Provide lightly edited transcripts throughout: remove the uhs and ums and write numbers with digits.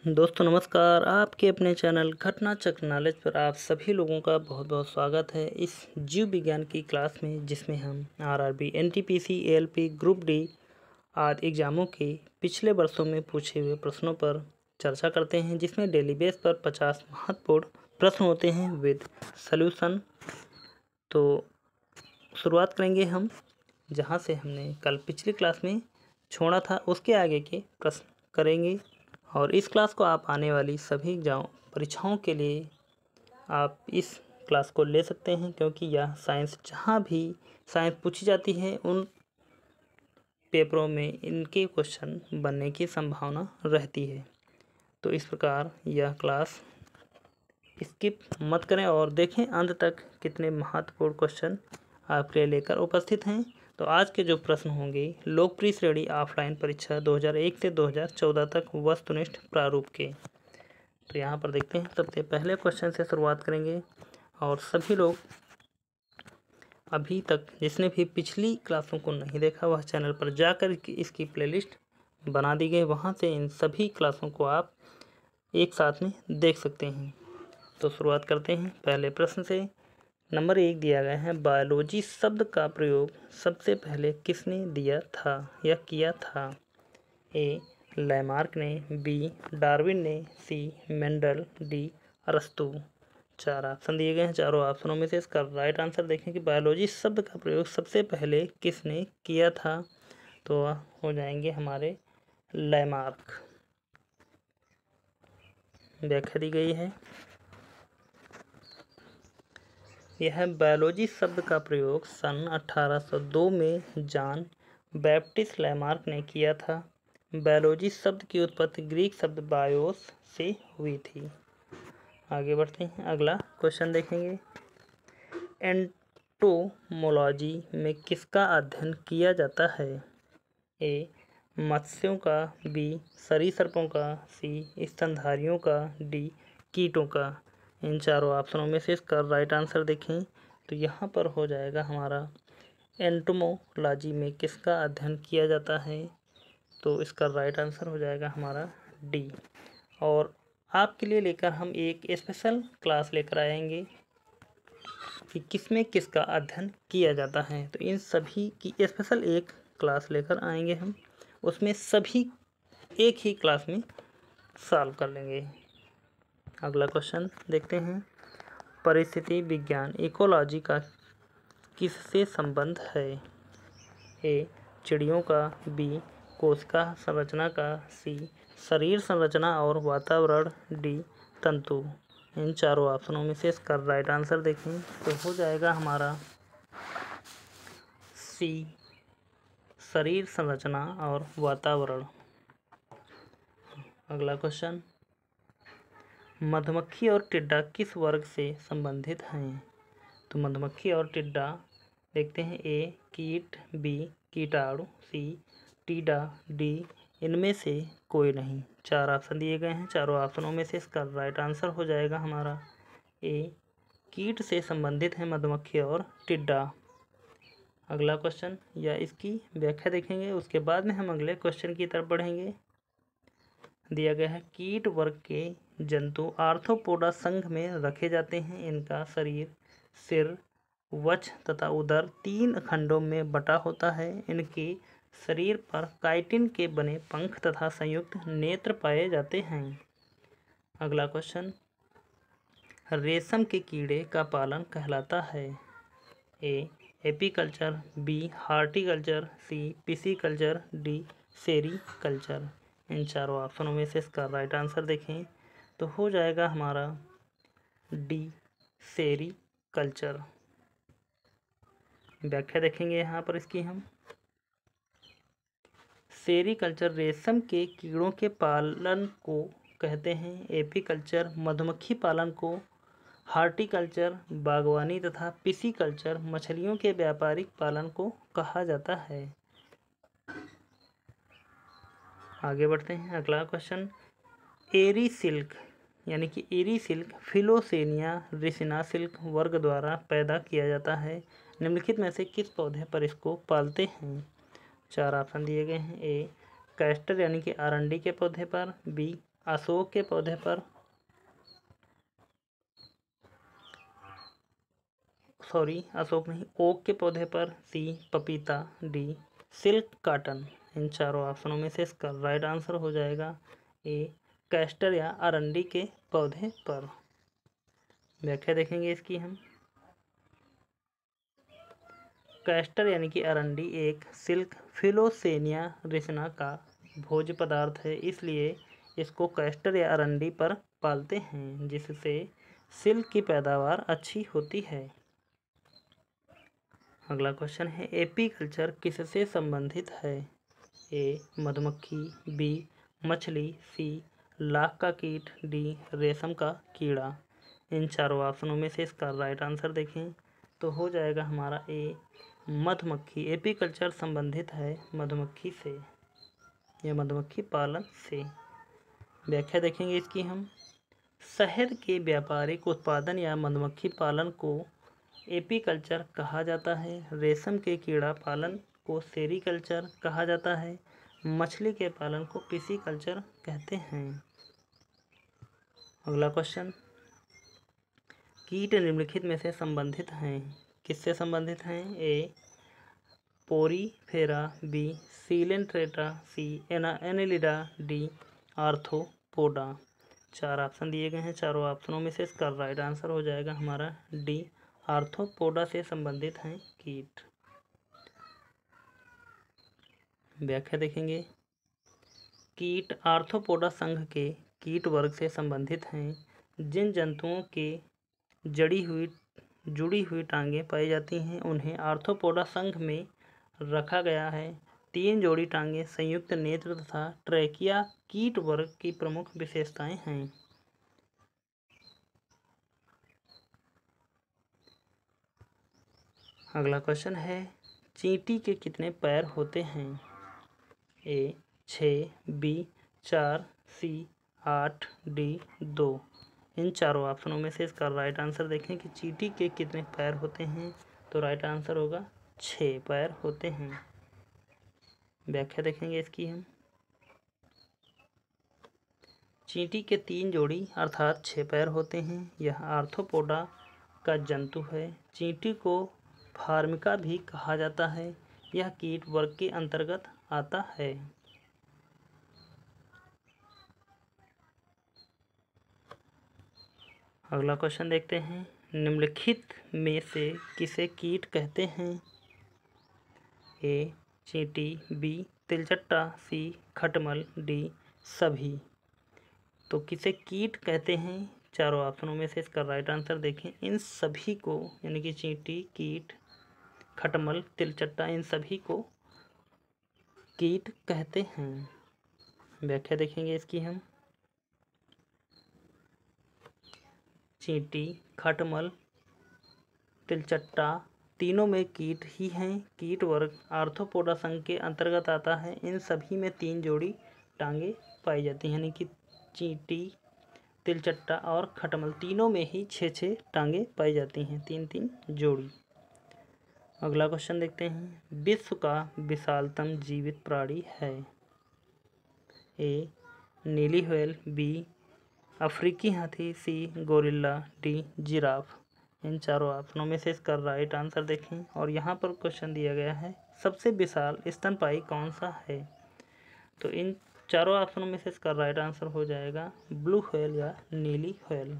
दोस्तों नमस्कार। आपके अपने चैनल घटना चक्र नॉलेज पर आप सभी लोगों का बहुत बहुत स्वागत है इस जीव विज्ञान की क्लास में, जिसमें हम RRB, NTPC, ALP, group D आदि एग्जामों के पिछले वर्षों में पूछे हुए प्रश्नों पर चर्चा करते हैं, जिसमें डेली बेस पर 50 महत्वपूर्ण प्रश्न होते हैं विद सॉल्यूशन। तो शुरुआत करेंगे हम जहाँ से हमने कल पिछली क्लास में छोड़ा था, उसके आगे के प्रश्न करेंगे। और इस क्लास को आप आने वाली सभी परीक्षाओं के लिए आप इस क्लास को ले सकते हैं, क्योंकि यह साइंस, जहाँ भी साइंस पूछी जाती है उन पेपरों में इनके क्वेश्चन बनने की संभावना रहती है। तो इस प्रकार यह क्लास स्किप मत करें और देखें अंत तक कितने महत्वपूर्ण क्वेश्चन आपके लिए लेकर उपस्थित हैं। तो आज के जो प्रश्न होंगे, लोकप्रिय श्रेणी ऑफलाइन परीक्षा 2001 से 2014 तक वस्तुनिष्ठ प्रारूप के। तो यहाँ पर देखते हैं, सबसे पहले क्वेश्चन से शुरुआत करेंगे। और सभी लोग अभी तक जिसने भी पिछली क्लासों को नहीं देखा, वह चैनल पर जाकर इसकी प्लेलिस्ट बना दी गई, वहाँ से इन सभी क्लासों को आप एक साथ में देख सकते हैं। तो शुरुआत करते हैं पहले प्रश्न से। नंबर 1 दिया गया है, बायोलॉजी शब्द का प्रयोग सबसे पहले किसने दिया था या किया था? ए लैमार्क ने, बी डार्विन ने, सी मेंडल, डी अरस्तु। 4 ऑप्शन दिए गए हैं। चारों ऑप्शनों में से इसका राइट आंसर देखें कि बायोलॉजी शब्द का प्रयोग सबसे पहले किसने किया था, तो हो जाएंगे हमारे लैमार्क। व्याख्या दी गई है, यह बायोलॉजी शब्द का प्रयोग सन 1802 में जॉन बैप्टिस्ट लैमार्क ने किया था। बायोलॉजी शब्द की उत्पत्ति ग्रीक शब्द बायोस से हुई थी। आगे बढ़ते हैं, अगला क्वेश्चन देखेंगे। एंटोमोलॉजी में किसका अध्ययन किया जाता है? ए मत्स्यों का, बी सरीसृपों का, सी स्तनधारियों का, डी कीटों का। इन चारों ऑप्शनों में से इसका राइट आंसर देखें तो यहाँ पर हो जाएगा हमारा एंटोमोलॉजी में किसका अध्ययन किया जाता है, तो इसका राइट आंसर हो जाएगा हमारा डी। और आपके लिए लेकर हम एक स्पेशल क्लास लेकर आएंगे कि किसमें किसका अध्ययन किया जाता है। तो इन सभी की स्पेशल एक क्लास लेकर आएंगे हम, उसमें सभी एक ही क्लास में सॉल्व कर लेंगे। अगला क्वेश्चन देखते हैं, परिस्थिति विज्ञान इकोलॉजी का किससे संबंध है? ए चिड़ियों का, बी कोशिका संरचना का, सी शरीर संरचना और वातावरण, डी तंतु। इन चारों ऑप्शनों में से इसका राइट आंसर देखें तो हो जाएगा हमारा सी शरीर संरचना और वातावरण। अगला क्वेश्चन, मधुमक्खी और टिड्डा किस वर्ग से संबंधित हैं? तो मधुमक्खी और टिड्डा देखते हैं, ए कीट, बी कीटाणु, सी टीडा, डी इनमें से कोई नहीं। 4 ऑप्शन दिए गए हैं। चारों ऑप्शनों में से इसका राइट आंसर हो जाएगा हमारा ए कीट से संबंधित है मधुमक्खी और टिड्डा। अगला क्वेश्चन या इसकी व्याख्या देखेंगे, उसके बाद में हम अगले क्वेश्चन की तरफ बढ़ेंगे। दिया गया है, कीट वर्ग के जंतु आर्थ्रोपोडा संघ में रखे जाते हैं। इनका शरीर सिर, वक्ष तथा उदर 3 खंडों में बटा होता है। इनके शरीर पर काइटिन के बने पंख तथा संयुक्त नेत्र पाए जाते हैं। अगला क्वेश्चन, रेशम के कीड़े का पालन कहलाता है? A apiculture, B horticulture, C pisciculture, D sericulture. इन चारों ऑप्शनों में से इसका राइट आंसर देखें तो हो जाएगा हमारा डी सेरीकल्चर। व्याख्या देखेंगे यहाँ पर इसकी हम, सेरीकल्चर रेशम के कीड़ों के पालन को कहते हैं। एपीकल्चर मधुमक्खी पालन को, हार्टिकल्चर बागवानी तथा पिसीकल्चर मछलियों के व्यापारिक पालन को कहा जाता है। आगे बढ़ते हैं, अगला क्वेश्चन, एरी सिल्क यानी कि एरी सिल्क फिलोसेनिया रिसिना सिल्क वर्ग द्वारा पैदा किया जाता है। निम्नलिखित में से किस पौधे पर इसको पालते हैं? 4 ऑप्शन दिए गए हैं। ए कैस्टर यानी कि अरंडी के पौधे पर, बी अशोक के पौधे पर अशोक नहीं, ओक के पौधे पर। सी पपीता। D silk cotton. इन चारों ऑप्शनों में से इसका राइट आंसर हो जाएगा ए कैस्टर या अरंडी के पौधे पर। व्याख्या देखेंगे इसकी हम। कैस्टर यानी कि अरंडी एक सिल्क फिलोसेनिया रिसना का भोज्य पदार्थ है, इसलिए इसको कैस्टर या अरंडी पर पालते हैं, जिससे सिल्क की पैदावार अच्छी होती है। अगला क्वेश्चन है एपीकल्चर किससे संबंधित है? ए मधुमक्खी, बी मछली, सी लाख का कीट, डी रेशम का कीड़ा। इन चारों ऑप्शनों में से इसका राइट आंसर देखें तो हो जाएगा हमारा ए मधुमक्खी। एपीकल्चर संबंधित है मधुमक्खी से या मधुमक्खी पालन से। व्याख्या देखेंगे इसकी हम। शहद के व्यापारिक उत्पादन या मधुमक्खी पालन को एपीकल्चर कहा जाता है। रेशम के कीड़ा पालन को सेरीकल्चर कहा जाता है। मछली के पालन को पिसीकल्चर कहते हैं। अगला क्वेश्चन, कीट निम्नलिखित में से संबंधित हैं। किससे संबंधित हैं? ए पोरीफेरा, बी सीलेंट्रेटा, सी एनालिडा, डी आर्थ्रोपोडा। चार ऑप्शन दिए गए हैं, चारों ऑप्शनों में से इसका राइट आंसर हो जाएगा हमारा डी आर्थ्रोपोडा से संबंधित हैं कीट। व्याख्या देखेंगे। कीट आर्थ्रोपोडा संघ के कीट वर्ग से संबंधित हैं। जिन जंतुओं के जुड़ी हुई टांगें पाई जाती हैं उन्हें आर्थ्रोपोडा संघ में रखा गया है। 3 जोड़ी टांगें, संयुक्त नेत्र तथा ट्रैकिया कीट वर्ग की प्रमुख विशेषताएं हैं। अगला क्वेश्चन है चींटी के कितने पैर होते हैं? ए 6, बी 4, सी 8, डी 2। इन चारों ऑप्शनों में से इसका राइट आंसर देखें कि चींटी के कितने पैर होते हैं, तो राइट आंसर होगा 6 पैर होते हैं। व्याख्या देखेंगे इसकी हम। चींटी के 3 जोड़ी अर्थात 6 पैर होते हैं। यह आर्थ्रोपोडा का जंतु है। चींटी को फार्मिका भी कहा जाता है। यह कीट वर्ग के अंतर्गत आता है। अगला क्वेश्चन देखते हैं, निम्नलिखित में से किसे कीट कहते हैं? ए चींटी, बी तिलचट्टा, सी खटमल, डी सभी। तो किसे कीट कहते हैं? चारों ऑप्शनों में से इसका राइट आंसर देखें। इन सभी को यानी कि चींटी, कीट, खटमल, तिलचट्टा, इन सभी को कीट कहते हैं। व्याख्या देखेंगे इसकी हम। चींटी, खटमल, तिलचट्टा तीनों में कीट ही हैं। कीट वर्ग आर्थ्रोपोडा संघ के अंतर्गत आता है। इन सभी में 3 जोड़ी टांगे पाई जाती हैं, यानी कि चींटी, तिलचट्टा और खटमल तीनों में ही 6-6 टांगे पाई जाती हैं, 3-3 जोड़ी। अगला क्वेश्चन देखते हैं, विश्व का विशालतम जीवित प्राणी है? ए नीली व्हेल, बी अफ्रीकी हाथी, सी गोरिल्ला, डी जिराफ। इन चारों ऑप्शनों में से इसका राइट आंसर देखें और यहाँ पर क्वेश्चन दिया गया है सबसे विशाल स्तनपायी कौन सा है? तो इन चारों ऑप्शनों में से इसका राइट आंसर हो जाएगा ब्लू व्हेल या नीली व्हेल।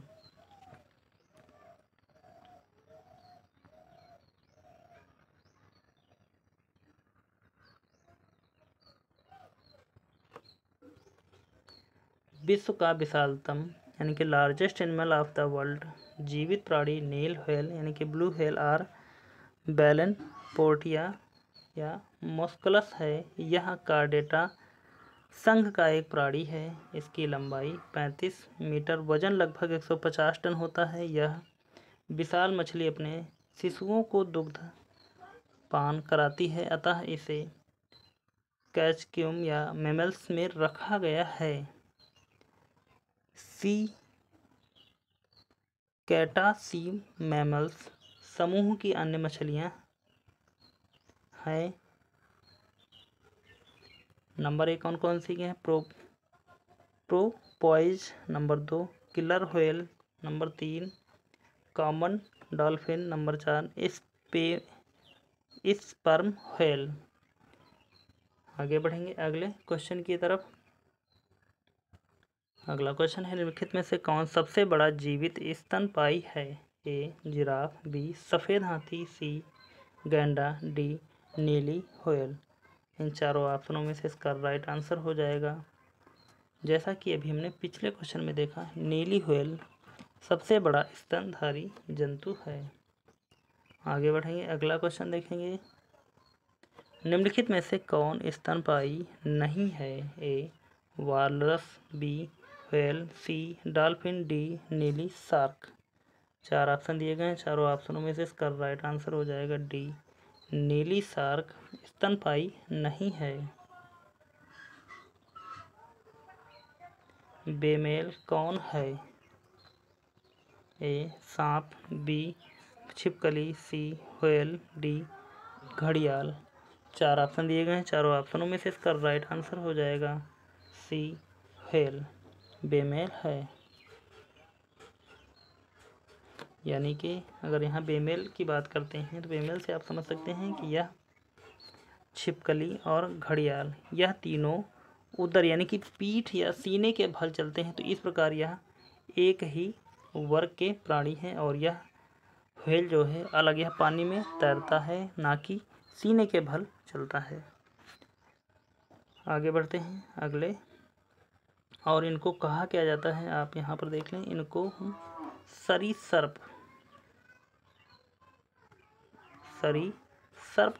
विश्व का विशालतम यानी कि largest animal of the world जीवित प्राणी नील व्हेल यानी कि ब्लू व्हेल और बैलन पोर्टिया या मोस्कलस है। यह कार्डेटा संघ का एक प्राणी है। इसकी लंबाई 35 मीटर, वजन लगभग 150 टन होता है। यह विशाल मछली अपने शिशुओं को दुग्ध पान कराती है, अतः इसे कैचक्यूम या मैमल्स में रखा गया है। सी कैटासी मैमल्स समूह की अन्य मछलियां हैं। नंबर 1 कौन कौन सी हैं? Porpoise, number 2 killer whale, number 3 common dolphin, number 4 sperm whale. आगे बढ़ेंगे अगले क्वेश्चन की तरफ। अगला क्वेश्चन है निम्नलिखित में से कौन सबसे बड़ा जीवित स्तनपायी है? ए जिराफ, बी सफ़ेद हाथी, सी गैंडा, डी नीली व्हेल। इन चारों ऑप्शनों में से इसका राइट आंसर हो जाएगा, जैसा कि अभी हमने पिछले क्वेश्चन में देखा, नीली व्हेल सबसे बड़ा स्तनधारी जंतु है। आगे बढ़ेंगे अगला क्वेश्चन देखेंगे। निम्नलिखित में से कौन स्तनपायी नहीं है? ए वालरस, बी व्हेल, सी डॉल्फिन, डी नीली शार्क। चार ऑप्शन दिए गए हैं, चारों ऑप्शनों में से इसका राइट आंसर हो जाएगा डी नीली शार्क स्तनपायी नहीं है। बेमेल कौन है? ए सांप, बी छिपकली, सी व्हेल, डी घड़ियाल। चार ऑप्शन दिए गए हैं, चारों ऑप्शनों में से इसका राइट आंसर हो जाएगा सी व्हेल बेमेल है। यानी कि अगर यहाँ बेमेल की बात करते हैं तो बेमेल से आप समझ सकते हैं कि यह छिपकली और घड़ियाल यह तीनों उदर यानी कि पीठ या सीने के बल चलते हैं, तो इस प्रकार यह एक ही वर्ग के प्राणी हैं। और यह व्हेल जो है अलग, यह पानी में तैरता है, ना कि सीने के बल चलता है। आगे बढ़ते हैं अगले। और इनको कहा क्या जाता है, आप यहाँ पर देख लें, इनको हम सरीसृप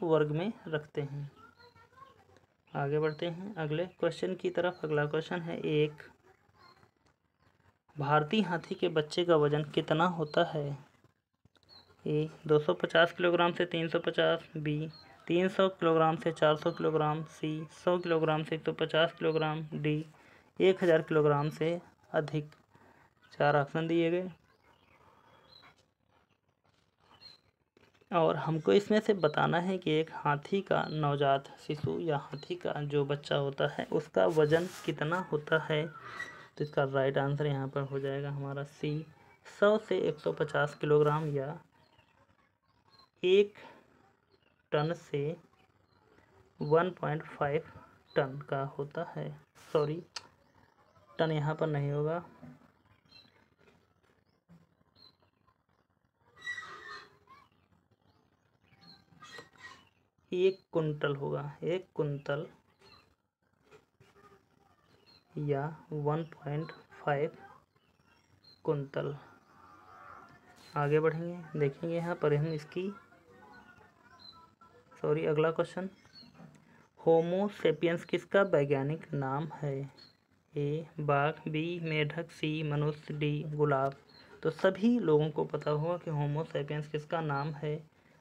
वर्ग में रखते हैं। आगे बढ़ते हैं अगले क्वेश्चन की तरफ। अगला क्वेश्चन है, एक भारतीय हाथी के बच्चे का वजन कितना होता है? ए 250 किलोग्राम से 350, बी 300 किलोग्राम से 400 किलोग्राम, सी 100 किलोग्राम से 150 किलोग्राम, डी 1000 किलोग्राम से अधिक। चार ऑप्शन दिए गए और हमको इसमें से बताना है कि एक हाथी का नवजात शिशु या हाथी का जो बच्चा होता है उसका वजन कितना होता है। तो इसका राइट आंसर यहाँ पर हो जाएगा हमारा सी 100 से 150 किलोग्राम या 1 टन से 1.5 टन का होता है। सॉरी, टन यहाँ पर नहीं होगा, एक कुंटल होगा, 1 कुंटल या 1.5 कुंटल। आगे बढ़ेंगे, देखेंगे यहाँ पर हम इसकी अगला क्वेश्चन, होमो सेपियंस किसका वैज्ञानिक नाम है? ए बाघ, बी मेढक, सी मनुष्य, डी गुलाब। तो सभी लोगों को पता होगा कि होमो सेपियंस किसका नाम है,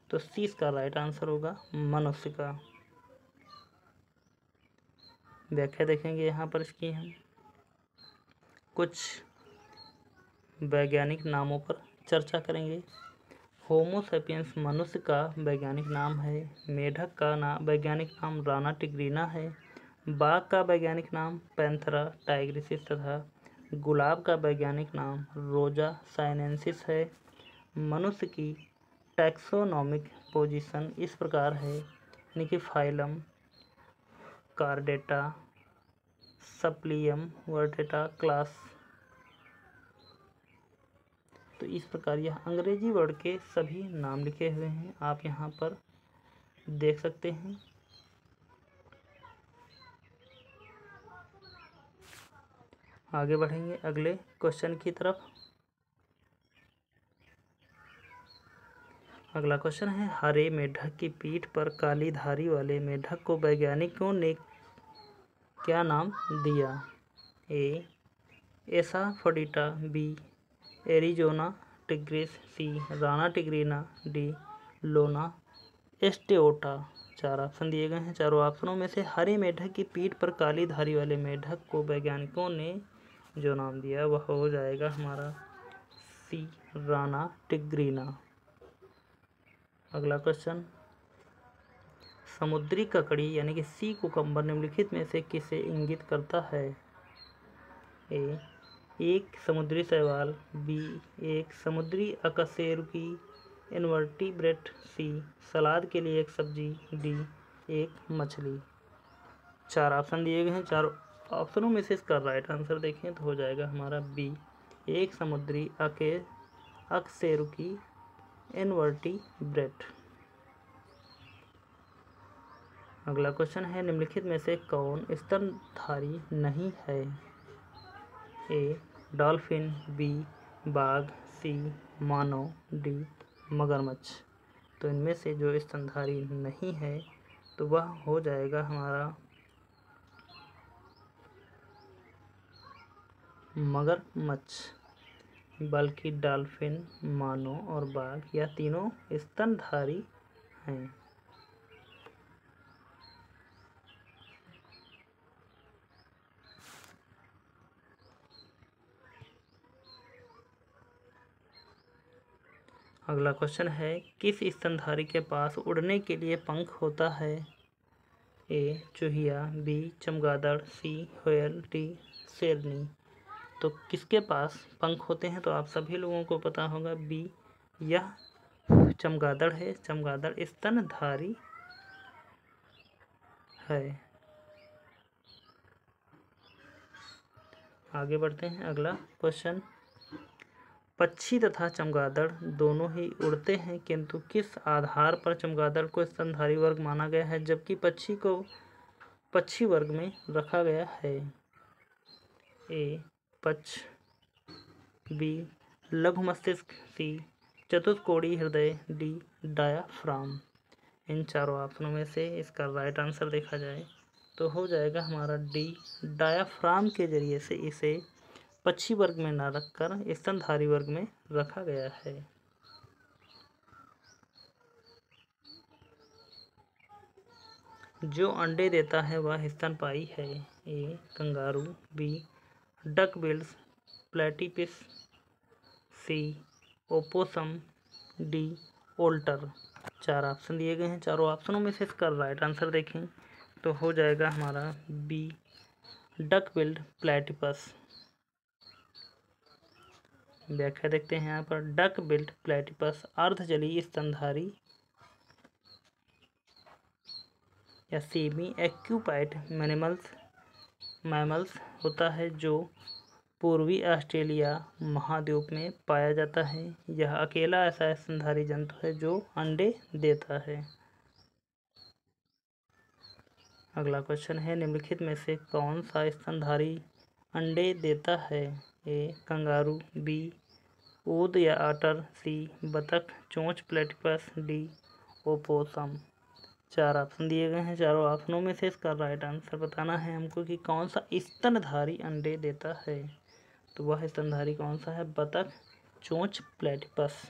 तो सी इसका राइट आंसर होगा, मनुष्य का। व्याख्या देखेंगे यहाँ पर इसकी हम कुछ वैज्ञानिक नामों पर चर्चा करेंगे। होमो सेपियंस मनुष्य का वैज्ञानिक नाम है, मेढक का वैज्ञानिक नाम राना टिग्रीना है, बाघ का वैज्ञानिक नाम पैंथेरा टाइग्रिसिस तथा गुलाब का वैज्ञानिक नाम रोजा साइनेंसिस है। मनुष्य की टैक्सोनॉमिक पोजीशन इस प्रकार है, यानी कि फाइलम कार्डेटा, सप्लियम वर्डेटा, क्लास। तो इस प्रकार यह अंग्रेजी वर्ड के सभी नाम लिखे हुए हैं, आप यहाँ पर देख सकते हैं। आगे बढ़ेंगे अगले क्वेश्चन की तरफ। अगला क्वेश्चन है, हरे मेढक की पीठ पर काली धारी वाले मेढक को वैज्ञानिकों ने क्या नाम दिया? ए एसाफोडिटा, बी एरिजोना टिग्रिस, सी राना टिग्रीना, डी लोना एस्टेओटा। चार ऑप्शन दिए गए हैं, चारों ऑप्शनों में से हरे मेढक की पीठ पर काली धारी वाले मेढक को वैज्ञानिकों ने जो नाम दिया वह हो जाएगा हमारा सी राना टिग्रीना। अगला क्वेश्चन, समुद्री ककड़ी यानी कि सी कुकम्बर निम्नलिखित में से किसे इंगित करता है? ए एक समुद्री शैवाल, बी एक समुद्री अकशेरुकी इनवर्टिब्रेट, सी सलाद के लिए एक सब्जी, डी एक मछली। 4 ऑप्शन दिए गए हैं। 4 ऑप्शनों में से इसका राइट आंसर देखें तो हो जाएगा हमारा बी एक समुद्री अकशेरुकी इनवर्टिब्रेट। अगला क्वेश्चन है, निम्नलिखित में से कौन स्तनधारी नहीं है? ए डॉल्फिन, बी बाघ, सी मानव, डी मगरमच्छ। तो इनमें से जो स्तनधारी नहीं है तो वह हो जाएगा हमारा मगरमच्छ, बल्कि डॉल्फिन, मानव और बाघ यह तीनों स्तनधारी हैं। अगला क्वेश्चन है, किस स्तनधारी के पास उड़ने के लिए पंख होता है? ए चूहिया, बी चमगादड़, सी व्हेल, डी शेरनी। तो किसके पास पंख होते हैं? तो आप सभी लोगों को पता होगा बी यह चमगादड़ है। चमगादड़ स्तनधारी है। आगे बढ़ते हैं। अगला क्वेश्चन, पक्षी तथा चमगादड़ दोनों ही उड़ते हैं, किंतु किस आधार पर चमगादड़ को स्तनधारी वर्ग माना गया है जबकि पक्षी को पक्षी वर्ग में रखा गया है? ए पक्ष, बी लघु मस्तिष्क, सी चतुष्कोणीय हृदय, डी डायाफ्राम। इन चारों ऑप्शनों में से इसका राइट आंसर देखा जाए तो हो जाएगा हमारा डी डायाफ्राम के जरिए से इसे पक्षी वर्ग में न रखकर स्तनधारी वर्ग में रखा गया है। जो अंडे देता है वह स्तनपायी है। A kangaroo, B duck bills platypus, C opossum, D otter. 4 option दिए गए हैं। चारों ऑप्शनों में से इसका राइट आंसर देखें तो हो जाएगा हमारा बी डक बिल्ड प्लेटिपस। व्याख्या देखते हैं यहाँ पर, डक बिल्ड प्लेटिपस अर्धजलीय स्तनधारी या सेमी एक्यूपाइड मैमल्स होता है जो पूर्वी ऑस्ट्रेलिया महाद्वीप में पाया जाता है। यह अकेला ऐसा स्तनधारी जंतु है जो अंडे देता है। अगला क्वेश्चन है, निम्नलिखित में से कौन सा स्तनधारी अंडे देता है? ए कंगारू, बी ऊद या आटर, सी बतख चोंच प्लेटिपस, डी ओपोसम। 4 ऑप्शन दिए गए हैं। चारों ऑप्शनों में से इसका राइट आंसर बताना है हमको कि कौन सा स्तनधारी अंडे देता है। तो वह स्तनधारी कौन सा है? बतख चोंच प्लेटिपस।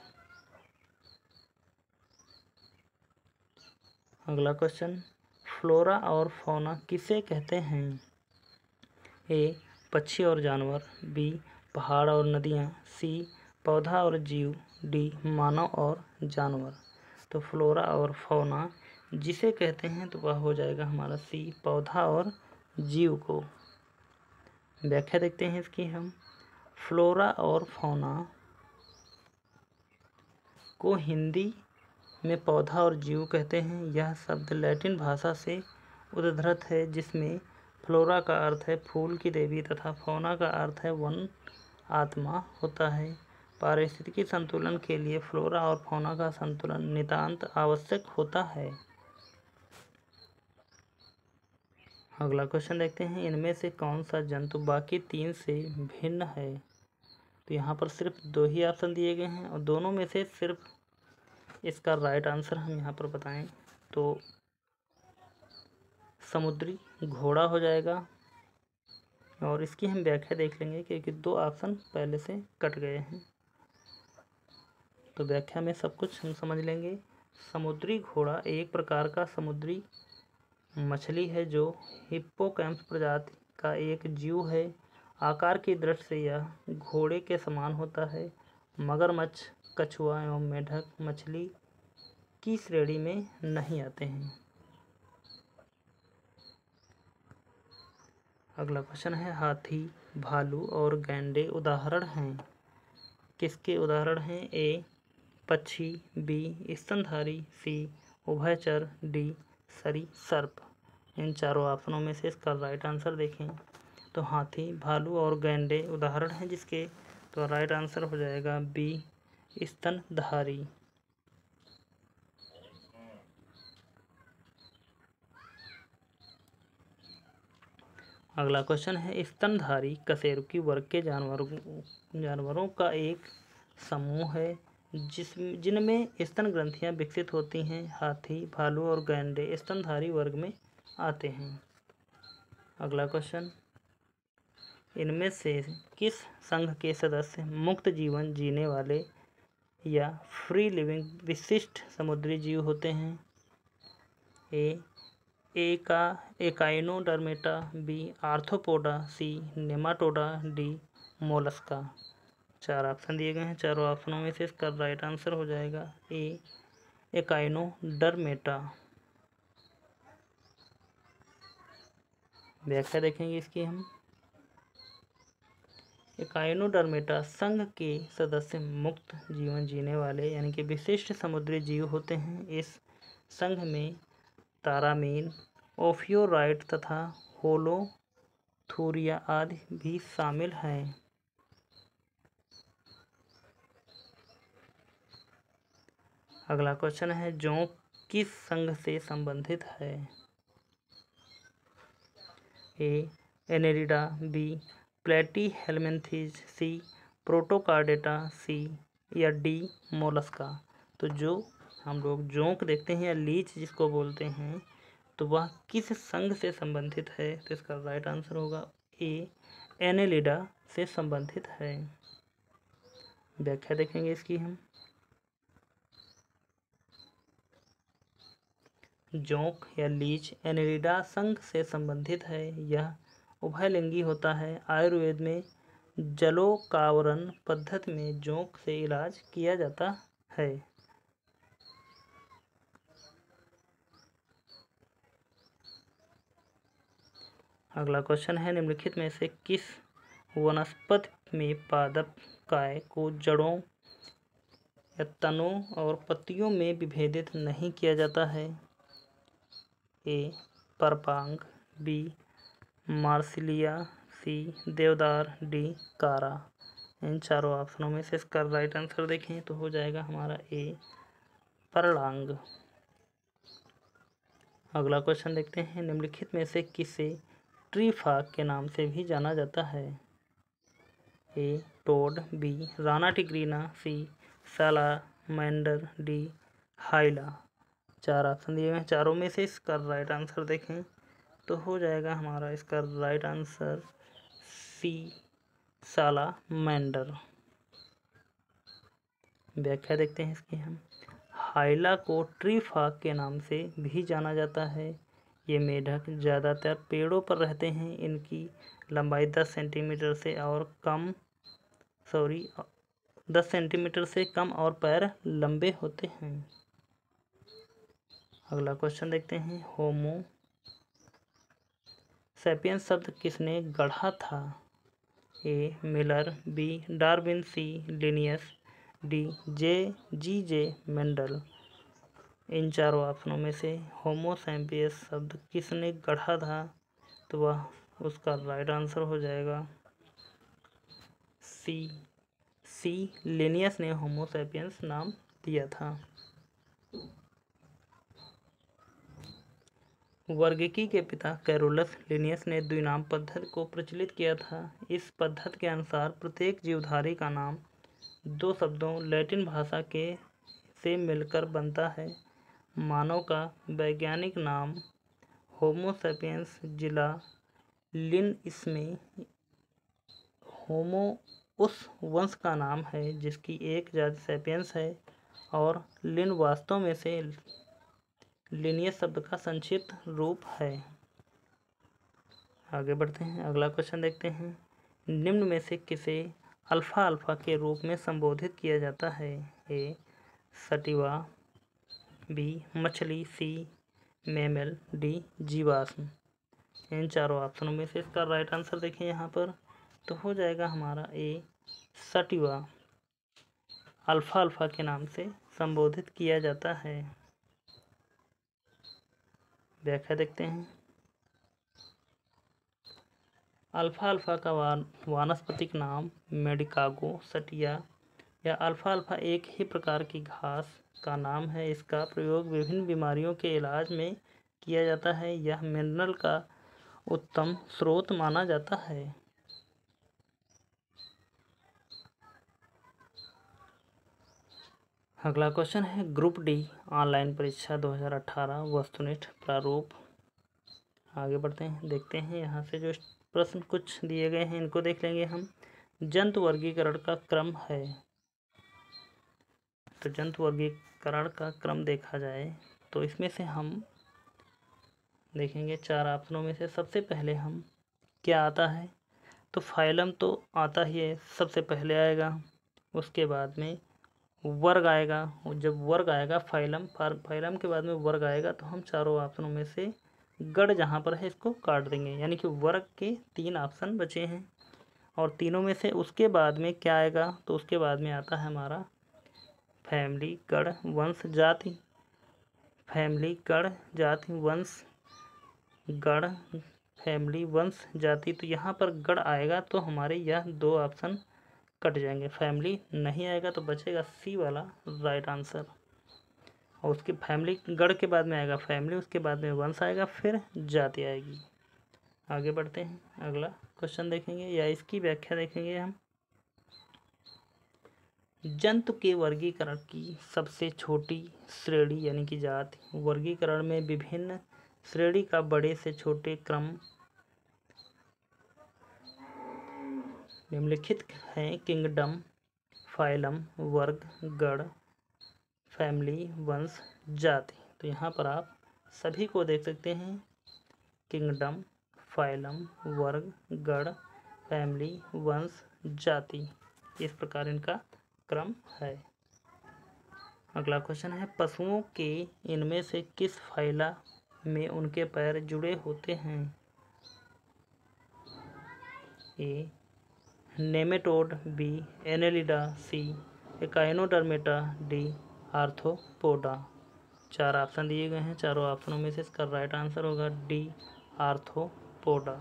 अगला क्वेश्चन, फ्लोरा और फौना किसे कहते हैं? ए पक्षी और जानवर, बी पहाड़ और नदियाँ, सी पौधा और जीव, डी मानव और जानवर। तो फ्लोरा और फौना जिसे कहते हैं तो वह हो जाएगा हमारा सी पौधा और जीव को। व्याख्या देखते हैं इसकी हम, फ्लोरा और फौना को हिंदी में पौधा और जीव कहते हैं। यह शब्द लैटिन भाषा से उद्धृत है जिसमें फ्लोरा का अर्थ है फूल की देवी तथा फौना का अर्थ है वन आत्मा होता है। पारिस्थितिकी संतुलन के लिए फ्लोरा और फौना का संतुलन नितांत आवश्यक होता है। अगला क्वेश्चन देखते हैं, इनमें से कौन सा जंतु बाकी 3 से भिन्न है? तो यहाँ पर सिर्फ 2 ही ऑप्शन दिए गए हैं और दोनों में से सिर्फ इसका राइट आंसर हम यहाँ पर बताएं तो समुद्री घोड़ा हो जाएगा। और इसकी हम व्याख्या देख लेंगे क्योंकि 2 ऑप्शन पहले से कट गए हैं, तो व्याख्या में सब कुछ हम समझ लेंगे। समुद्री घोड़ा एक प्रकार का समुद्री मछली है जो हिप्पोकैम्पस प्रजाति का एक जीव है। आकार की दृष्टि से यह घोड़े के समान होता है। मगरमच्छ, कछुआ एवं मेढक मछली की श्रेणी में नहीं आते हैं। अगला क्वेश्चन है, हाथी भालू और गैंडे उदाहरण हैं। किसके उदाहरण हैं? ए पक्षी, बी स्तनधारी, सी उभयचर, डी सरीसृप। इन चारों ऑप्शनों में से इसका राइट आंसर देखें तो हाथी, भालू और गैंडे उदाहरण हैं जिसके, तो राइट आंसर हो जाएगा बी स्तनधारी। अगला क्वेश्चन है, स्तनधारी कशेरुकी वर्ग के जानवरों का एक समूह है जिनमें स्तन ग्रंथियां विकसित होती हैं। हाथी, भालू और गैंडे स्तनधारी वर्ग में आते हैं। अगला क्वेश्चन, इनमें से किस संघ के सदस्य मुक्त जीवन जीने वाले या फ्री लिविंग विशिष्ट समुद्री जीव होते हैं? ए एकाइनोडर्मेटा, बी आर्थ्रोपोडा, सी नेमाटोडा, डी मोलस्का। चार ऑप्शन दिए गए हैं, चारों ऑप्शनों में से इसका राइट आंसर हो जाएगा ए एकाइनोडर्मेटा। व्याख्या देखेंगे इसकी हम। एकाइनोडर्मेटा संघ के सदस्य मुक्त जीवन जीने वाले यानी कि विशिष्ट समुद्री जीव होते हैं। इस संघ में तारामीन, ओफियोराइट तथा होलोथूरिया आदि भी शामिल हैं। अगला क्वेश्चन है, जोंक किस संघ से संबंधित है? ए एनेलिडा, बी प्लेटीहेल्मिन्थीज, सी प्रोटोकार्डेटा, सी या डी मोलस्का। तो जो हम लोग जोंक देखते हैं या लीच जिसको बोलते हैं, तो वह किस संघ से संबंधित है? तो इसका राइट आंसर होगा ए एनेलिडा से संबंधित है। व्याख्या देखेंगे इसकी हम। जोंक या लीच एनेलिडा संघ से संबंधित है। यह उभयलिंगी होता है। आयुर्वेद में जलोकावरण पद्धति में जोंक से इलाज किया जाता है। अगला क्वेश्चन है, निम्नलिखित में से किस वनस्पति में पादप काय को जड़ों या तनों और पत्तियों में विभेदित नहीं किया जाता है? ए परपांग, बी मार्सिलिया, सी देवदार, डी कारा। इन चारों ऑप्शनों में से इसका राइट आंसर देखें तो हो जाएगा हमारा ए परलांग। अगला क्वेश्चन देखते हैं, निम्नलिखित में से किसे ट्री फॉग के नाम से भी जाना जाता है? ए टोड, बी राना टिग्रीना, सी सैलामेंडर, डी हाइला। चार ऑप्शन दिए हैं, चारों में से इसका राइट आंसर देखें तो हो जाएगा हमारा इसका राइट आंसर सी सैलामेंडर। व्याख्या देखते हैं इसकी हम। हाइला को ट्री फॉग के नाम से भी जाना जाता है। ये मेढक ज़्यादातर पेड़ों पर रहते हैं। इनकी लंबाई 10 सेंटीमीटर से कम और पैर लंबे होते हैं। अगला क्वेश्चन देखते हैं, होमो सैपियंस शब्द किसने गढ़ा था? ए मिलर, बी डार्विन, सी लिनियस, डी जे मेंडल। इन चारों ऑप्शनों में से होमो सैपियंस शब्द किसने गढ़ा था? तो वह उसका राइट आंसर हो जाएगा सी लिनियस ने होमो सैपियंस नाम दिया था। वर्गिकी के पिता कैरोलस लिनियस ने द्विनाम पद्धति को प्रचलित किया था। इस पद्धति के अनुसार प्रत्येक जीवधारी का नाम दो शब्दों लैटिन भाषा के से मिलकर बनता है। मानव का वैज्ञानिक नाम होमो सैपियंस जिला लिन, इसमें होमो उस वंश का नाम है जिसकी एक जाति सैपियंस है और लिन वास्तव में से लिनियस शब्द का संक्षिप्त रूप है। आगे बढ़ते हैं, अगला क्वेश्चन देखते हैं, निम्न में से किसे अल्फा अल्फा के रूप में संबोधित किया जाता है? ए सटिवा, बी मछली, सी मैमल, डी जीवाश्म। इन चारों ऑप्शनों में से इसका राइट आंसर देखें यहाँ पर तो हो जाएगा हमारा ए सटिवा अल्फा अल्फा के नाम से संबोधित किया जाता है। व्याख्या देखते हैं। अल्फा अल्फा का वानस्पतिक नाम मेडिकागो सटिया या अल्फा अल्फा एक ही प्रकार की घास का नाम है। इसका प्रयोग विभिन्न बीमारियों के इलाज में किया जाता है। यह मिनरल का उत्तम स्रोत माना जाता है। अगला क्वेश्चन है ग्रुप डी ऑनलाइन परीक्षा 2018 वस्तुनिष्ठ प्रारूप। आगे बढ़ते हैं, देखते हैं यहाँ से जो प्रश्न कुछ दिए गए हैं इनको देख लेंगे हम। जंतु वर्गीकरण का क्रम है, तो जंतु वर्गीकरण का क्रम देखा जाए तो इसमें से हम देखेंगे 4 ऑप्शनों में से सबसे पहले हम क्या आता है, तो फाइलम तो आता ही है, सबसे पहले आएगा। उसके बाद में वर्ग आएगा, और जब वर्ग आएगा फाइलम के बाद में वर्ग आएगा तो हम चारों ऑप्शनों में से गढ़ जहाँ पर है इसको काट देंगे, यानी कि वर्ग के 3 ऑप्शन बचे हैं। और तीनों में से उसके बाद में क्या आएगा, तो उसके बाद में आता है हमारा फैमिली गढ़ वंश जाति। फैमिली गढ़ जाति वंश गढ़ फैमिली वंश जाति, तो यहाँ पर गढ़ आएगा तो हमारे यह 2 ऑप्शन कट जाएंगे। फैमिली नहीं आएगा तो बचेगा सी वाला राइट आंसर। और उसके फैमिली गढ़ के बाद में आएगा फैमिली, उसके बाद में वंश आएगा, फिर जाति आएगी। आगे बढ़ते हैं, अगला क्वेश्चन देखेंगे या इसकी व्याख्या देखेंगे हम। जंतु के वर्गीकरण की सबसे छोटी श्रेणी यानी कि जाति। वर्गीकरण में विभिन्न श्रेणी का बड़े से छोटे क्रम निम्नलिखित हैं: किंगडम, फाइलम, वर्ग, गण, फैमिली, वंश, जाति। तो यहाँ पर आप सभी को देख सकते हैं, किंगडम, फाइलम, वर्ग, गण, फैमिली, वंश, जाति, इस प्रकार इनका क्रम है। अगला क्वेश्चन है पशुओं के इनमें से किस फाइला में उनके पैर जुड़े होते हैं। ए नेमेटोड, बी एनेलिडा, सी एकाइनोडर्मेटा, डी आर्थ्रोपोडा। 4 ऑप्शन दिए गए हैं, चारों ऑप्शनों में से इसका राइट आंसर होगा डी आर्थ्रोपोडा।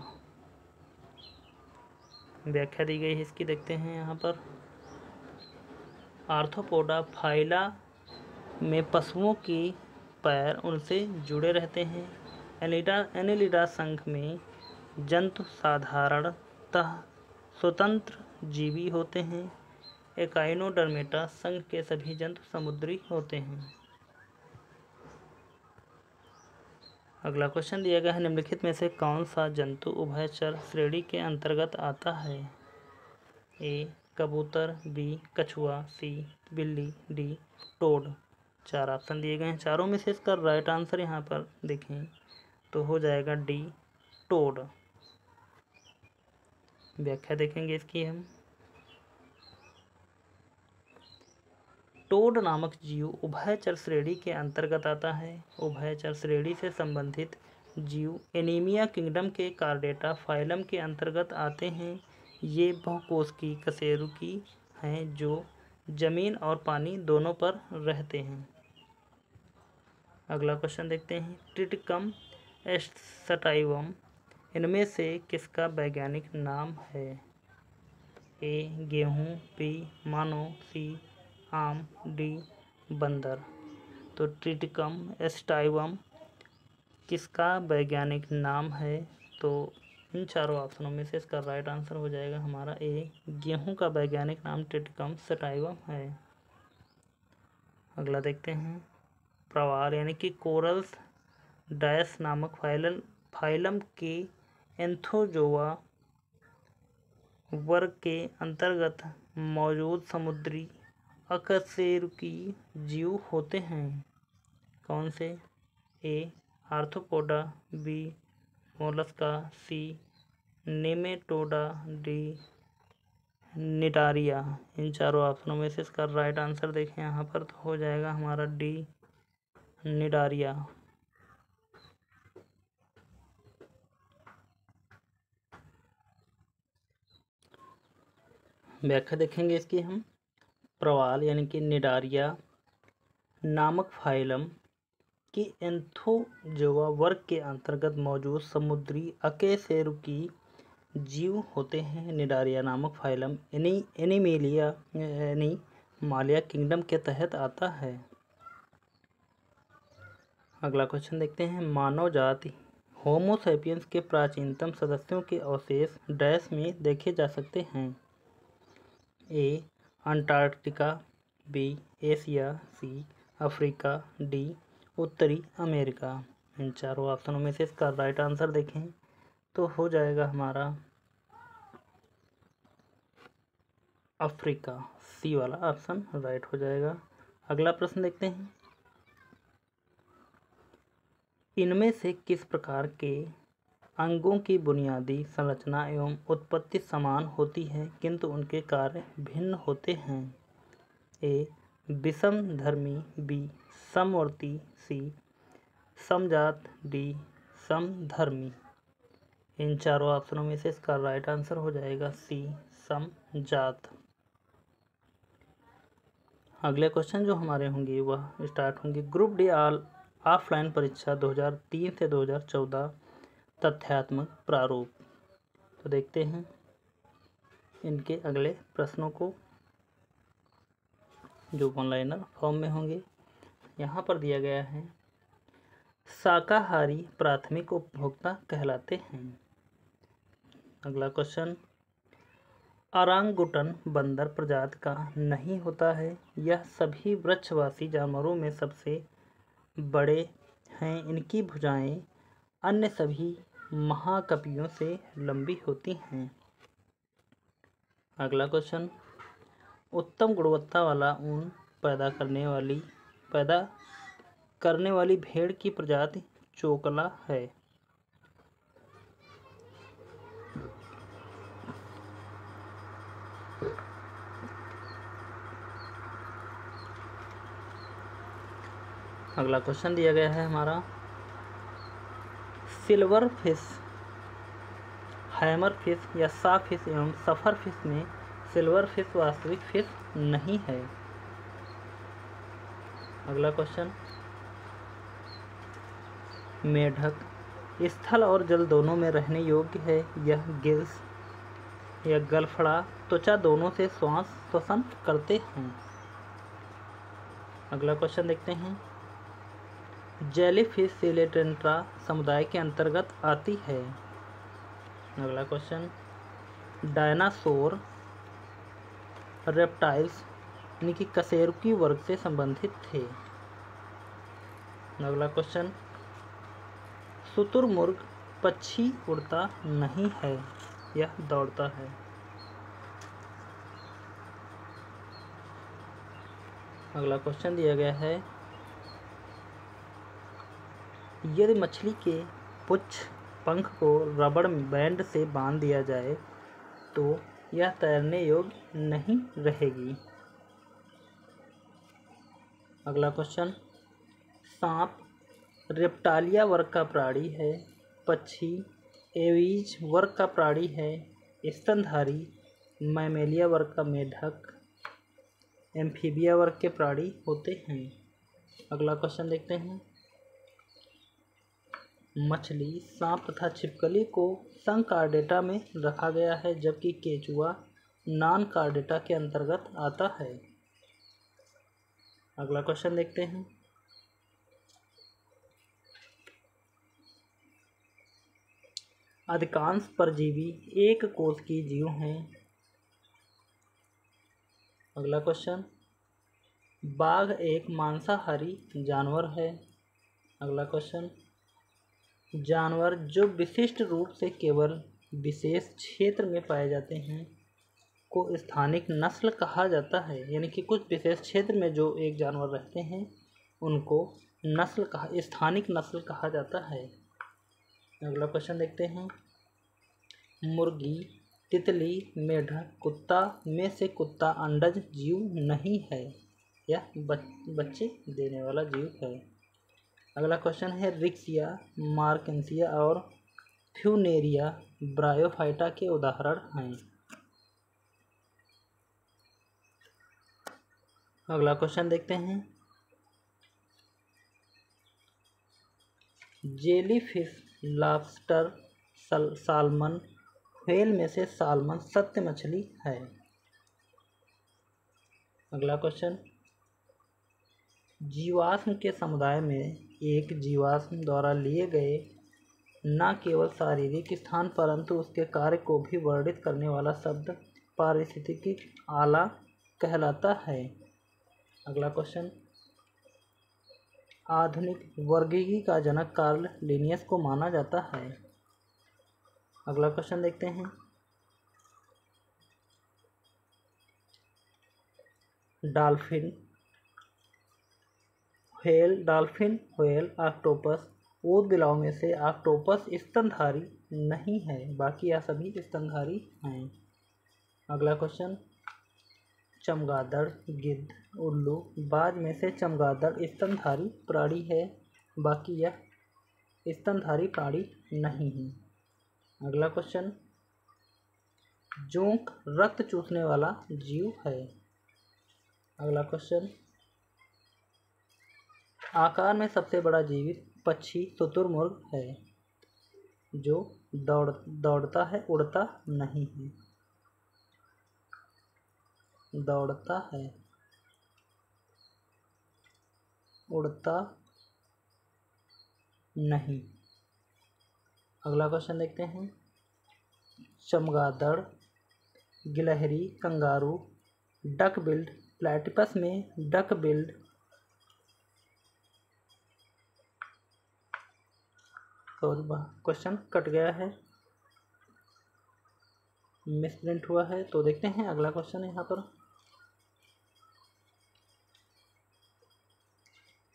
व्याख्या दी गई है इसकी, देखते हैं यहाँ पर। आर्थ्रोपोडा फाइला में पशुओं के पैर उनसे जुड़े रहते हैं। एनेलिडा संघ में जंतु साधारणतः स्वतंत्र जीवी होते हैं। एकाइनोडर्मेटा संघ के सभी जंतु समुद्री होते हैं। अगला क्वेश्चन दिया गया है निम्नलिखित में से कौन सा जंतु उभयचर श्रेणी के अंतर्गत आता है। ए कबूतर, बी कछुआ, सी बिल्ली, डी टोड। 4 ऑप्शन दिए गए हैं, चारों में से इसका राइट आंसर यहाँ पर देखें तो हो जाएगा डी टोड। व्याख्या देखेंगे इसकी हम। टोड नामक जीव उभयचर श्रेणी के अंतर्गत आता है। उभयचर श्रेणी से संबंधित जीव एनीमिया किंगडम के कार्डेटा फाइलम के अंतर्गत आते हैं। ये बहुकोशिकीय कशेरुकी हैं जो जमीन और पानी दोनों पर रहते हैं। अगला क्वेश्चन देखते हैं ट्रिटिकम एस्टाइवम इनमें से किसका वैज्ञानिक नाम है। ए गेहूँ, बी मानो, सी आम, डी बंदर। तो ट्रिटिकम एस्टाइवम किसका वैज्ञानिक नाम है, तो इन चारों ऑप्शनों में से इसका राइट आंसर हो जाएगा हमारा ए गेहूं का वैज्ञानिक नाम ट्रिटिकम एस्टाइवम है। अगला देखते हैं प्रवाल यानी कि कोरल्स डायस नामक फाइलम के एंथोजोआ वर्ग के अंतर्गत मौजूद समुद्री अकशेरुकी जीव होते हैं। कौन से। ए आर्थ्रोपोडा, बी मोलस्का, सी नेमेटोडा, डी निडारिया। इन चारों ऑप्शनों में से इसका राइट आंसर देखें यहाँ पर तो हो जाएगा हमारा डी निडारिया। व्याख्या देखेंगे इसकी हम। प्रवाल यानी कि निडारिया नामक फाइलम की एंथोजोआ वर्ग के अंतर्गत मौजूद समुद्री अकशेरुकी जीव होते हैं। निडारिया नामक फाइलम एनिमालिया किंगडम के तहत आता है। अगला क्वेश्चन देखते हैं। मानव जाति होमो सैपियंस के प्राचीनतम सदस्यों के अवशेष डैश में देखे जा सकते हैं। A Antarctica, B Asia, C Africa, D उत्तरी अमेरिका। इन चारों ऑप्शनों में से इसका राइट आंसर देखें तो हो जाएगा हमारा अफ्रीका, सी वाला ऑप्शन राइट हो जाएगा। अगला प्रश्न देखते हैं। इनमें से किस प्रकार के अंगों की बुनियादी संरचना एवं उत्पत्ति समान होती है किंतु उनके कार्य भिन्न होते हैं। ए विषमधर्मी, बी समवर्ती, सी समजात, डी समधर्मी। इन चारों ऑप्शनों में से इसका राइट आंसर हो जाएगा सी समजात। अगले क्वेश्चन जो हमारे होंगे वह स्टार्ट होंगे। ग्रुप डी ऑफलाइन परीक्षा 2003 से 2014 तथ्यात्मक प्रारूप। तो देखते हैं इनके अगले प्रश्नों को जो ऑनलाइनर फॉर्म में होंगे। यहाँ पर दिया गया है शाकाहारी प्राथमिक उपभोक्ता कहलाते हैं। अगला क्वेश्चन। ओरांगुटन बंदर प्रजाति का नहीं होता है। यह सभी वृक्षवासी जानवरों में सबसे बड़े हैं। इनकी भुजाएं अन्य सभी महाकपियों से लंबी होती हैं। अगला क्वेश्चन। उत्तम गुणवत्ता वाला ऊन पैदा करने वाली भेड़ की प्रजाति चोकला है। अगला क्वेश्चन दिया गया है हमारा। सिल्वर फिश, हैमर फिश या सा फिश एवं सफर फिश में सिल्वर फिश वास्तविक फिश नहीं है। अगला क्वेश्चन। मेढक स्थल और जल दोनों में रहने योग्य है। यह गिल्स या गलफड़ा त्वचा दोनों से श्वास श्वसन करते हैं। अगला क्वेश्चन देखते हैं। जेलीफिश सिलेंट्रा समुदाय के अंतर्गत आती है। अगला क्वेश्चन। डायनासोर रेप्टाइल्स यानी कि कशेरुकी वर्ग से संबंधित थे। अगला क्वेश्चन। शुतुरमुर्ग पक्षी उड़ता नहीं है, यह दौड़ता है। अगला क्वेश्चन दिया गया है। यदि मछली के पुच्छ पंख को रबड़ बैंड से बांध दिया जाए तो यह तैरने योग्य नहीं रहेगी। अगला क्वेश्चन। सांप रेप्टालिया वर्ग का प्राणी है। पक्षी एवीज वर्ग का प्राणी है। स्तनधारी मैमेलिया वर्ग का मेढक एम्फीबिया वर्ग के प्राणी होते हैं। अगला क्वेश्चन देखते हैं। मछली, सांप तथा छिपकली को संकार्डेटा में रखा गया है जबकि केचुआ नॉन कार्डेटा के अंतर्गत आता है। अगला क्वेश्चन देखते हैं। अधिकांश परजीवी एक कोश की जीव हैं। अगला क्वेश्चन। बाघ एक मांसाहारी जानवर है। अगला क्वेश्चन। जानवर जो विशिष्ट रूप से केवल विशेष क्षेत्र में पाए जाते हैं को स्थानिक नस्ल कहा जाता है। यानी कि कुछ विशेष क्षेत्र में जो एक जानवर रहते हैं उनको स्थानिक नस्ल कहा जाता है। अगला क्वेश्चन देखते हैं। मुर्गी, तितली, मेढक, कुत्ता में से कुत्ता अंडज जीव नहीं है, यह बच्चे देने वाला जीव है। अगला क्वेश्चन है। रिक्सिया, मार्केंसिया और फ्यूनेरिया ब्रायोफाइटा के उदाहरण हैं। अगला क्वेश्चन देखते हैं। जेलीफिश, लॉबस्टर, साल्मन, व्हेल में से साल्मन सत्य मछली है। अगला क्वेश्चन, जीवाश्म के समुदाय में एक जीवाश्म द्वारा लिए गए न केवल शारीरिक स्थान परंतु उसके कार्य को भी वर्णित करने वाला शब्द पारिस्थितिकी आला कहलाता है। अगला क्वेश्चन, आधुनिक वर्गीकी का जनक कार्ल लिनियस को माना जाता है। अगला क्वेश्चन देखते हैं। डॉल्फिन, व्हेल, ऑक्टोपस, ऊदबिलाव में से ऑक्टोपस स्तनधारी नहीं है, बाकी यह सभी स्तनधारी हैं। अगला क्वेश्चन, चमगादड़, गिद्ध, उल्लू, बाज में से चमगादड़ स्तनधारी प्राणी है, बाकी यह स्तनधारी प्राणी नहीं है। अगला क्वेश्चन, जोंक रक्त चूसने वाला जीव है। अगला क्वेश्चन, आकार में सबसे बड़ा जीवित पक्षी शुतुरमुर्ग है, जो दौड़ता है, उड़ता नहीं है। दौड़ता है, उड़ता नहीं। अगला क्वेश्चन देखते हैं। चमगादड़, गिलहरी, कंगारू, डक बिल्ड, प्लेटिपस में डक बिल्ड क्वेश्चन कट गया है, मिसप्रिंट हुआ है, तो देखते हैं अगला क्वेश्चन यहाँ पर।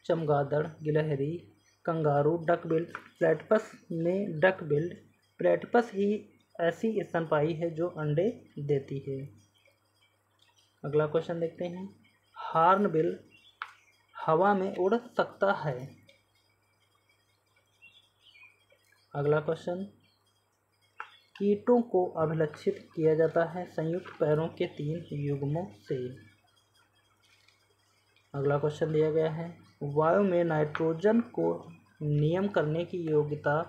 चमगादड़, गिलहरी, कंगारू, डक बिल्ड, प्लेटिपस में डक बिल्ड, प्लेटिपस ही ऐसी स्तनपायी है जो अंडे देती है। अगला क्वेश्चन देखते हैं। हॉर्नबिल हवा में उड़ सकता है। अगला क्वेश्चन, कीटों को अभिलक्षित किया जाता है संयुक्त पैरों के 3 युग्मों से। अगला क्वेश्चन दिया गया है। वायु में नाइट्रोजन को नियम करने की योग्यता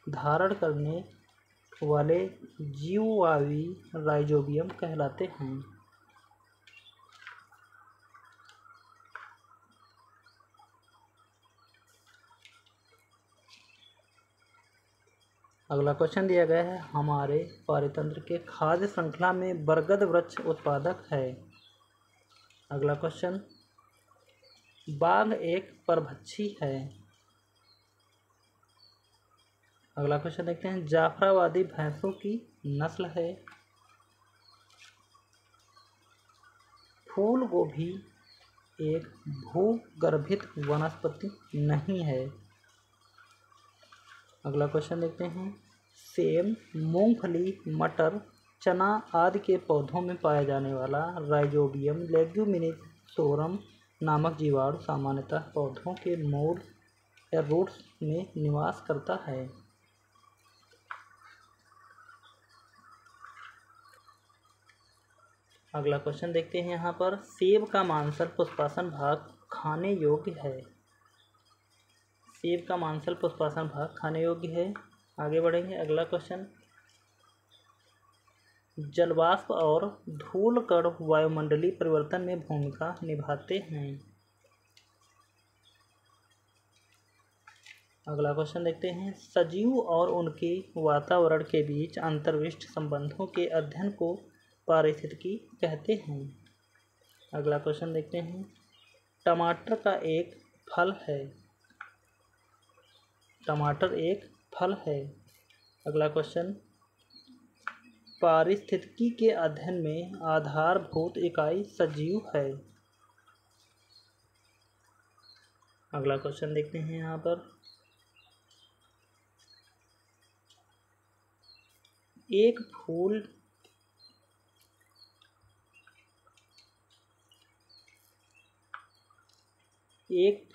धारण करने वाले जीवाणु राइजोबियम कहलाते हैं। अगला क्वेश्चन दिया गया है। हमारे पारितंत्र के खाद्य श्रृंखला में बरगद वृक्ष उत्पादक है। अगला क्वेश्चन, बाघ एक परभक्षी है। अगला क्वेश्चन देखते हैं। जाफराबादी भैंसों की नस्ल है। फूल गोभी एक भूगर्भित वनस्पति नहीं है। अगला क्वेश्चन देखते हैं। सेम, मूंगफली, मटर, चना आदि के पौधों में पाया जाने वाला राइजोबियम लेग्यूमिनोसोरम नामक जीवाणु सामान्यतः पौधों के मूल या रूट्स में निवास करता है। अगला क्वेश्चन देखते हैं यहाँ पर। सेब का मांसल पुष्पासन भाग खाने योग्य है। सेब का मांसल पुष्पासन भाग खाने योग्य है। आगे बढ़ेंगे। अगला क्वेश्चन, जलवाष्प और धूल कण वायुमंडलीय परिवर्तन में भूमिका निभाते हैं। अगला क्वेश्चन देखते हैं। सजीव और उनके वातावरण के बीच अंतर्विष्ट संबंधों के अध्ययन को पारिस्थितिकी कहते हैं। अगला क्वेश्चन देखते हैं। टमाटर का एक फल है। टमाटर एक फल है। अगला क्वेश्चन, पारिस्थितिकी के अध्ययन में आधारभूत इकाई सजीव है। अगला क्वेश्चन देखते हैं यहाँ पर। एक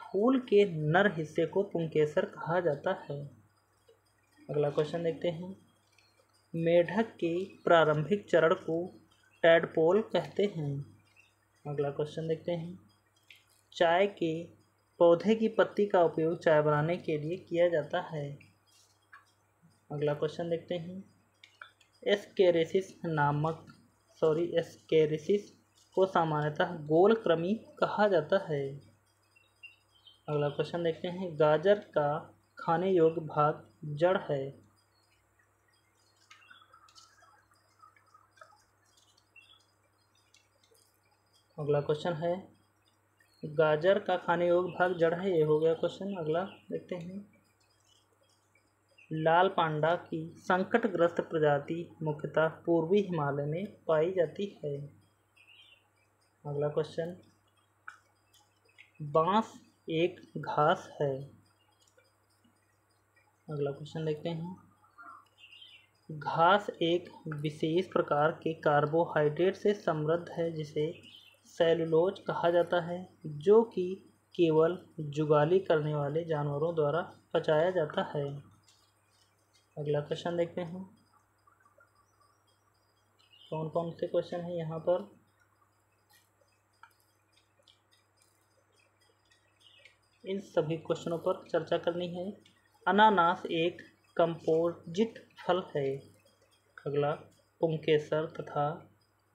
फूल के नर हिस्से को पुंकेसर कहा जाता है। अगला क्वेश्चन देखते हैं। मेढक के प्रारंभिक चरण को टैडपोल कहते हैं। अगला क्वेश्चन देखते हैं। चाय के पौधे की पत्ती का उपयोग चाय बनाने के लिए किया जाता है? अगला क्वेश्चन देखते हैं। एस्केरिसिस को सामान्यतः गोल कृमि कहा जाता है। अगला क्वेश्चन देखते हैं। गाजर का खाने योग्य भाग जड़ है। अगला क्वेश्चन है। गाजर का खाने योग्य भाग जड़ है, ये हो गया क्वेश्चन। अगला देखते हैं। लाल पांडा की संकटग्रस्त प्रजाति मुख्यतः पूर्वी हिमालय में पाई जाती है। अगला क्वेश्चन। बांस एक घास है। अगला क्वेश्चन देखते हैं। घास एक विशेष प्रकार के कार्बोहाइड्रेट से समृद्ध है जिसे सेलुलोज कहा जाता है, जो कि केवल जुगाली करने वाले जानवरों द्वारा पचाया जाता है। अगला क्वेश्चन देखते हैं। कौन कौन से क्वेश्चन हैं यहाँ पर। इन सभी क्वेश्चनों पर चर्चा करनी है। अनानास एक कंपोजिट फल है। अगला, पुंकेसर तथा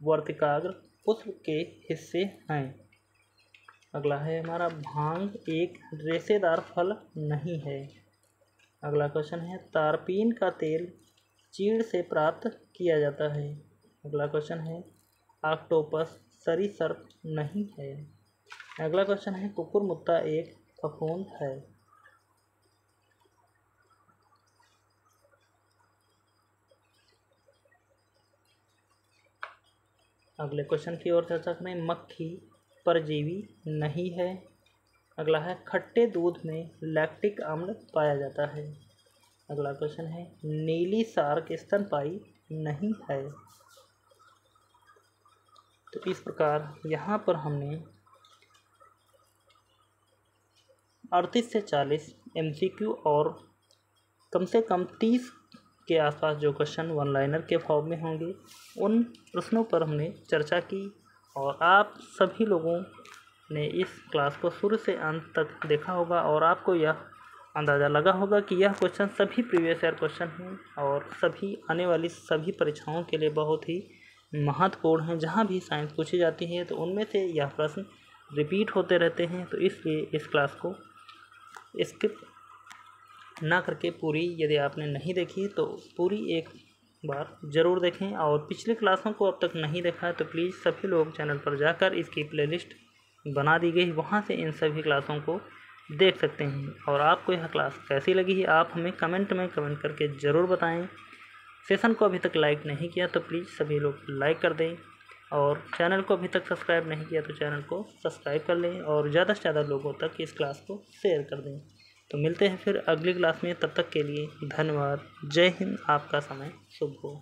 वर्तिकाग्र पुष्प के हिस्से हैं। अगला है हमारा, भांग एक रेशेदार फल नहीं है। अगला क्वेश्चन है, तारपीन का तेल चीड़ से प्राप्त किया जाता है। अगला क्वेश्चन है, ऑक्टोपस सरीसृप नहीं है। अगला क्वेश्चन है, कुकुरमुत्ता एक फफूंद है। अगले क्वेश्चन की ओर चर्चा करें। मक्खी परजीवी नहीं है। अगला है, खट्टे दूध में लैक्टिक अम्ल पाया जाता है। अगला क्वेश्चन है, नीली सार्क स्तनपायी नहीं है। तो इस प्रकार यहाँ पर हमने 38 से 40 MCQ और कम से कम 30 के आसपास जो क्वेश्चन वन लाइनर के फॉर्म में होंगे, उन प्रश्नों पर हमने चर्चा की। और आप सभी लोगों ने इस क्लास को शुरू से अंत तक देखा होगा और आपको यह अंदाज़ा लगा होगा कि यह क्वेश्चन सभी प्रीवियस ईयर क्वेश्चन हैं और सभी आने वाली सभी परीक्षाओं के लिए बहुत ही महत्वपूर्ण हैं। जहाँ भी साइंस पूछी जाती है तो उनमें से यह प्रश्न रिपीट होते रहते हैं। तो इसलिए इस क्लास को स्किप ना करके पूरी, यदि आपने नहीं देखी तो पूरी एक बार ज़रूर देखें। और पिछली क्लासों को अब तक नहीं देखा है तो प्लीज़ सभी लोग चैनल पर जाकर इसकी प्लेलिस्ट बना दी गई, वहाँ से इन सभी क्लासों को देख सकते हैं। और आपको यह क्लास कैसी लगी है आप हमें कमेंट करके ज़रूर बताएं। सेशन को अभी तक लाइक नहीं किया तो प्लीज़ सभी लोग लाइक कर दें, और चैनल को अभी तक सब्सक्राइब नहीं किया तो चैनल को सब्सक्राइब कर लें और ज़्यादा से ज़्यादा लोगों तक इस क्लास को शेयर कर दें। तो मिलते हैं फिर अगली क्लास में, तब तक के लिए धन्यवाद। जय हिंद। आपका समय शुभ हो।